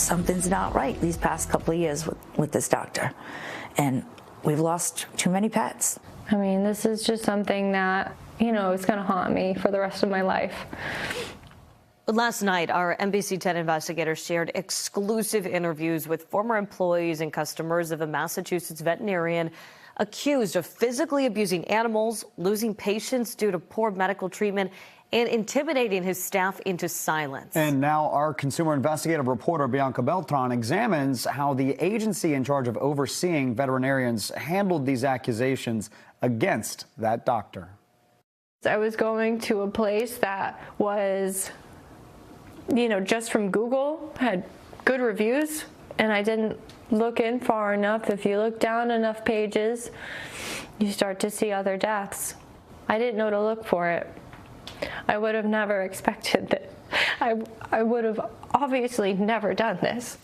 something's not right these past couple of years with this doctor. And we've lost too many pets. I mean, this is just something that, is going to haunt me for the rest of my life. Last night, our NBC 10 investigators shared exclusive interviews with former employees and customers of a Massachusetts veterinarian accused of physically abusing animals, losing patients due to poor medical treatment, and intimidating his staff into silence. And now our consumer investigative reporter Bianca Beltran examines how the agency in charge of overseeing veterinarians handled these accusations against that doctor. I was going to a place that was, just from Google, had good reviews, and I didn't look in far enough. If you look down enough pages, you start to see other deaths. I didn't know to look for it. I would have never expected that. I would have obviously never done this.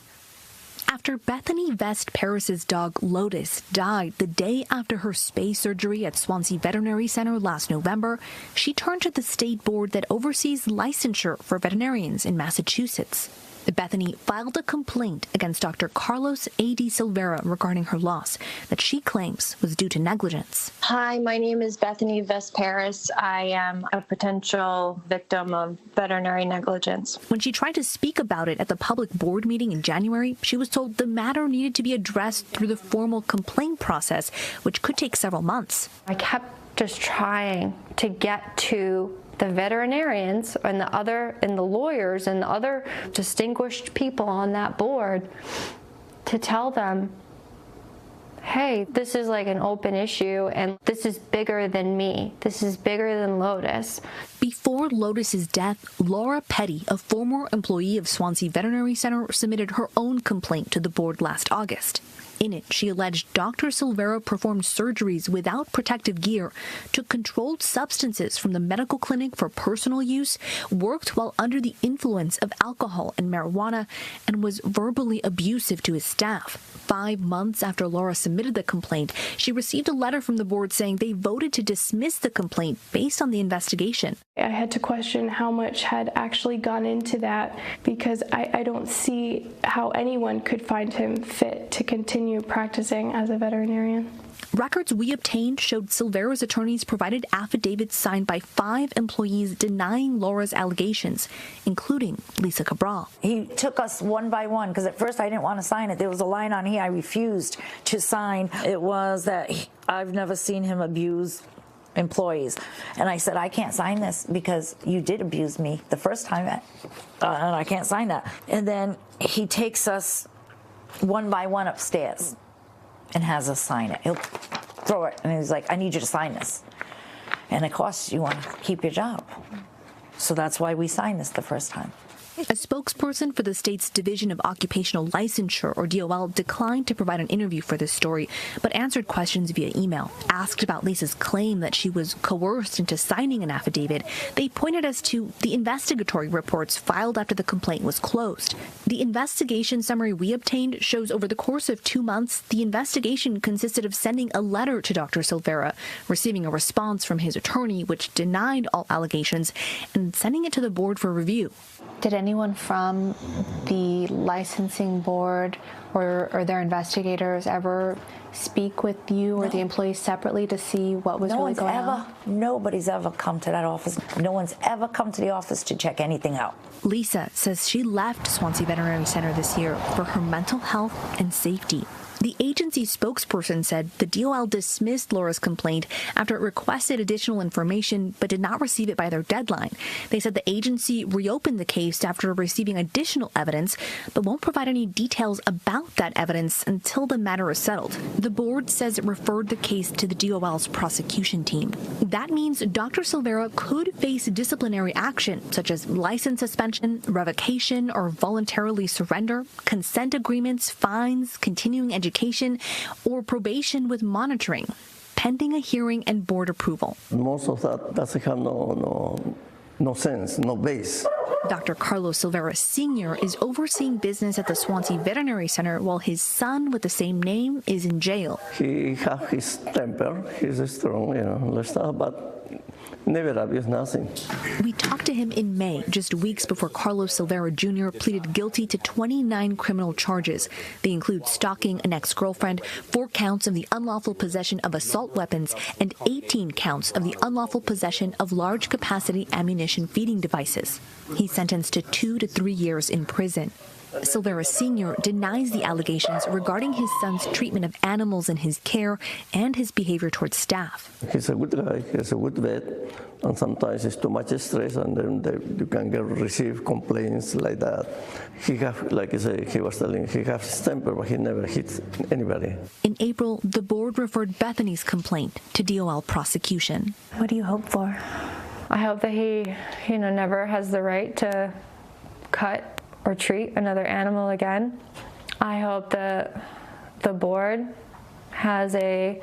After Bethany Vest Paris's dog Lotus died the day after her spay surgery at Swansea Veterinary Center last November, she turned to the state board that oversees licensure for veterinarians in Massachusetts. Bethany filed a complaint against Dr. Carlos A.D. Silvera regarding her loss that she claims was due to negligence. Hi, my name is Bethany Vest Paris. I am a potential victim of veterinary negligence. When she tried to speak about it at the public board meeting in January, she was told the matter needed to be addressed through the formal complaint process, which could take several months. I kept just trying to get to the veterinarians and the lawyers and the other distinguished people on that board to tell them, hey, this is like an open issue and this is bigger than me. This is bigger than Lotus. Before Lotus's death, Laura Petty, a former employee of Swansea Veterinary Center, submitted her own complaint to the board last August. In it, she alleged Dr. Silvera performed surgeries without protective gear, took controlled substances from the medical clinic for personal use, worked while under the influence of alcohol and marijuana, and was verbally abusive to his staff. 5 months after Laura submitted the complaint, she received a letter from the board saying they voted to dismiss the complaint based on the investigation. I had to question how much had actually gone into that because I don't see how anyone could find him fit to continue practicing as a veterinarian. Records we obtained showed Silvera's attorneys provided affidavits signed by 5 employees denying Laura's allegations, including Lisa Cabral. He took us one by one because at first I didn't want to sign it. There was a line on here I refused to sign. It was that I've never seen him abuse employees. And I said, I can't sign this because you did abuse me the first time, and I can't sign that. And then he takes us one by one upstairs and has us sign it. He'll throw it, and he's like, I need you to sign this. And of course, you want to keep your job. So that's why we signed this the first time. A spokesperson for the state's Division of Occupational Licensure, or DOL, declined to provide an interview for this story, but answered questions via email. Asked about Lisa's claim that she was coerced into signing an affidavit, they pointed us to the investigatory reports filed after the complaint was closed. The investigation summary we obtained shows over the course of 2 months, the investigation consisted of sending a letter to Dr. Silvera, receiving a response from his attorney which denied all allegations, and sending it to the board for review. Did anyone from the licensing board or their investigators ever speak with you or the employees separately to see what was really going on? Nobody's ever come to that office. No one's ever come to the office to check anything out. Lisa says she left Swansea Veterinary Center this year for her mental health and safety. The agency spokesperson said the DOL dismissed Laura's complaint after it requested additional information but did not receive it by their deadline. They said the agency reopened the case after receiving additional evidence but won't provide any details about that evidence until the matter is settled. The board says it referred the case to the DOL's prosecution team. That means Dr. Silvera could face disciplinary action such as license suspension, revocation, or voluntarily surrender, consent agreements, fines, continuing education, or probation with monitoring, pending a hearing and board approval. Most of that doesn't have no sense, no base. Dr. Carlos Silvera Sr. is overseeing business at the Swansea Veterinary Center while his son with the same name is in jail. He has his temper, he's strong, but Never abuse, nothing. We talked to him in May, just weeks before Carlos Silvera Jr. pleaded guilty to 29 criminal charges. They include stalking an ex-girlfriend, 4 counts of the unlawful possession of assault weapons, and 18 counts of the unlawful possession of large-capacity ammunition feeding devices. He's sentenced to 2 to 3 years in prison. Silvera Sr. denies the allegations regarding his son's treatment of animals in his care and his behavior towards staff. He's a good guy, he's a good vet, and sometimes it's too much stress, and then you can receive complaints like that. He have, like I say, he was telling, he has his temper, but he never hits anybody. In April, the board referred Bethany's complaint to DOL prosecution. What do you hope for? I hope that he, never has the right to cut or treat another animal again. I hope that the board has a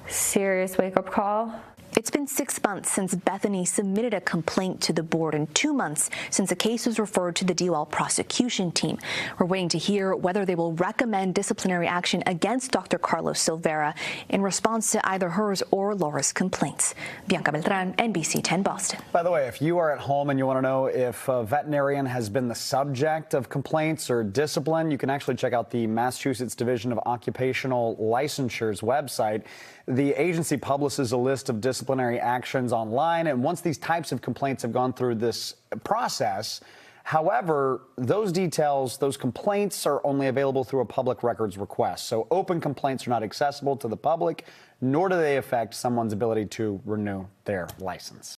serious wake-up call. It's been 6 months since Bethany submitted a complaint to the board and 2 months since the case was referred to the DOL prosecution team. We're waiting to hear whether they will recommend disciplinary action against Dr. Carlos Silvera in response to either hers or Laura's complaints. Bianca Beltran, NBC 10 Boston. By the way, if you are at home and you want to know if a veterinarian has been the subject of complaints or discipline, you can actually check out the Massachusetts Division of Occupational Licensure's website. The agency publishes a list of disciplinary actions online, and once these types of complaints have gone through this process, however, those details, those complaints are only available through a public records request. So open complaints are not accessible to the public, nor do they affect someone's ability to renew their license.